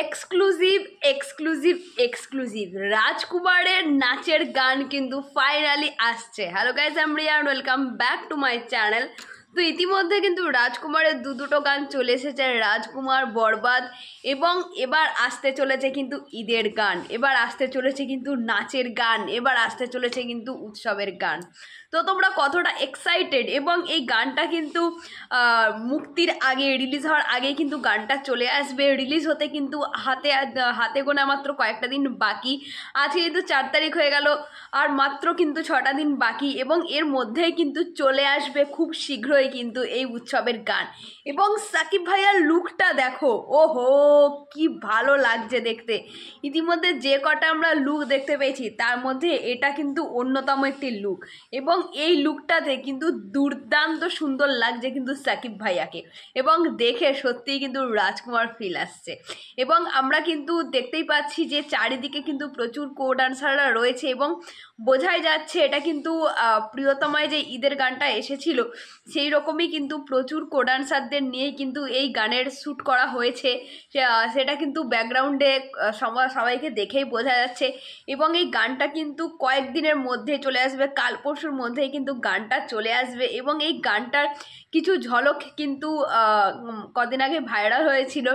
Exclusive exclusive exclusive রাজকুমারের নাচের গান কিন্তু ফাইনালি আসছে। Hello guys, I am Riya and welcome back to my channel. তো ইতিমধ্যে কিন্তু রাজকুমারের দুটো গান চলে এসেছে, রাজকুমার বরবাদ, এবং এবার আসতে চলেছে কিন্তু ঈদের গান, এবার আসতে চলেছে কিন্তু নাচের গান, এবার আসতে চলেছে কিন্তু উৎসবের গান। তো তোমরা কতটা এক্সাইটেড, এবং এই গানটা কিন্তু মুক্তির আগে, রিলিজ হওয়ার আগে কিন্তু গানটা চলে আসবে। রিলিজ হতে কিন্তু হাতে গোনা মাত্র কয়েকটা দিন বাকি। আজকে কিন্তু 4 তারিখ হয়ে গেল, আর মাত্র কিন্তু 6টা দিন বাকি, এবং এর মধ্যেই কিন্তু চলে আসবে খুব শীঘ্রই কিন্তু এই উৎসবের গান। এবং সাকিব ভাইয়ার লুকটা দেখো, ওহো কি ভালো লাগছে দেখতে। ইতিমধ্যে যে কটা আমরা লুক দেখতে পেয়েছি তার মধ্যে এটা কিন্তু অন্যতম একটি লুক, এবং এই লুকটাতে কিন্তু দুর্দান্ত সুন্দর লাগছে কিন্তু সাকিব ভাইয়াকে, এবং দেখে সত্যিই কিন্তু রাজকুমার ফিল আসছে। এবং আমরা কিন্তু দেখতেই পাচ্ছি যে চারিদিকে কিন্তু প্রচুর কো ডান্সাররা রয়েছে, এবং বোঝাই যাচ্ছে এটা কিন্তু প্রিয়তমায় যে ঈদের গানটা এসেছিল সেই রকমই কিন্তু প্রচুর কো ডান্সারদের নিয়েই কিন্তু এই গানের শ্যুট করা হয়েছে। সেটা কিন্তু ব্যাকগ্রাউন্ডে সবাইকে দেখেই বোঝা যাচ্ছে। এবং এই গানটা কিন্তু কয়েকদিনের মধ্যে চলে আসবে, কাল পরশুর মধ্যেই কিন্তু গানটা চলে আসবে। এবং এই গানটার কিছু ঝলক কিন্তু কদিন আগে ভাইরাল হয়েছিল,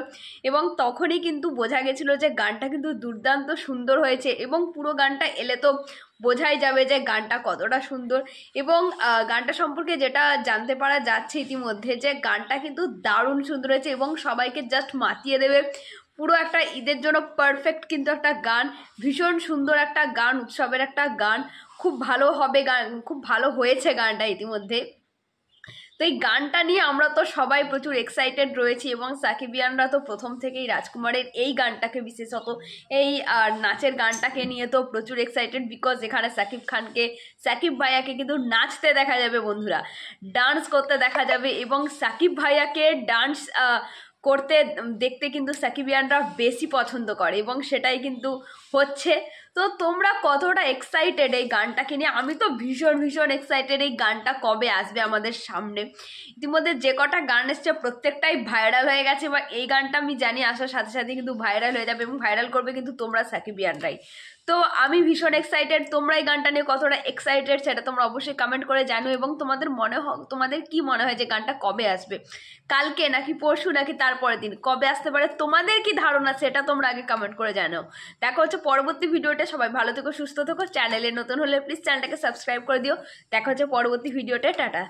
এবং তখনই কিন্তু বোঝা গেছিলো যে গানটা কিন্তু দুর্দান্ত সুন্দর হয়েছে। এবং পুরো গানটা এলে তো বোঝাই যাবে যে গানটা কতটা সুন্দর। এবং গানটা সম্পর্কে যেটা জানতে পারা যাচ্ছে ইতিমধ্যে, যে গানটা কিন্তু দারুণ সুন্দর হয়েছে এবং সবাইকে জাস্ট মাতিয়ে দেবে। পুরো একটা ঈদের জন্য পারফেক্ট কিন্তু একটা গান, ভীষণ সুন্দর একটা গান, উৎসবের একটা গান, খুব ভালো হবে গান, খুব ভালো হয়েছে গানটা ইতিমধ্যে। তো এই গানটা নিয়ে আমরা তো সবাই প্রচুর এক্সাইটেড রয়েছি, এবং সাকিবিয়ানরা তো প্রথম থেকেই রাজকুমারের এই গানটাকে, বিশেষত এই নাচের গানটাকে নিয়ে তো প্রচুর এক্সাইটেড, বিকজ এখানে সাকিব ভাইয়াকে কিন্তু নাচতে দেখা যাবে বন্ধুরা, ডান্স করতে দেখা যাবে। এবং সাকিব ভাইয়াকে ডান্স করতে দেখতে কিন্তু সাকিবিয়ানরা বেশি পছন্দ করে, এবং সেটাই কিন্তু হচ্ছে। তো তোমরা কতটা এক্সাইটেড এই গানটাকে নিয়ে? আমি তো ভীষণ ভীষণ এক্সাইটেড এই গানটা কবে আসবে আমাদের সামনে। ইতিমধ্যে যে কটা গান এসছে প্রত্যেকটাই ভাইরাল হয়ে গেছে, বা এই গানটা আমি জানি আসার সাথে সাথে কিন্তু ভাইরাল হয়ে যাবে, এবং ভাইরাল করবে কিন্তু তোমরা সাকিবিয়ানরাই। তো আমি ভীষণ এক্সাইটেড। তোমরা এই গানটা নিয়ে কতটা এক্সাইটেড সেটা তোমরা অবশ্যই কমেন্ট করে জানো। এবং তোমাদের কি মনে হয় যে গানটা কবে আসবে, কালকে নাকি পরশু নাকি তারপরের দিন, কবে আসতে পারে তোমাদের কি ধারণা সেটা তোমরা আগে কমেন্ট করে জানাও। দেখা হচ্ছে পরবর্তী ভিডিওতে। সবাই ভালো থেকো, সুস্থ থেকো। চ্যানেলে নতুন হলে প্লিজ চ্যানেলটাকে সাবস্ক্রাইব করে দিও। দেখা হচ্ছে পরবর্তী ভিডিওতে। টাটা।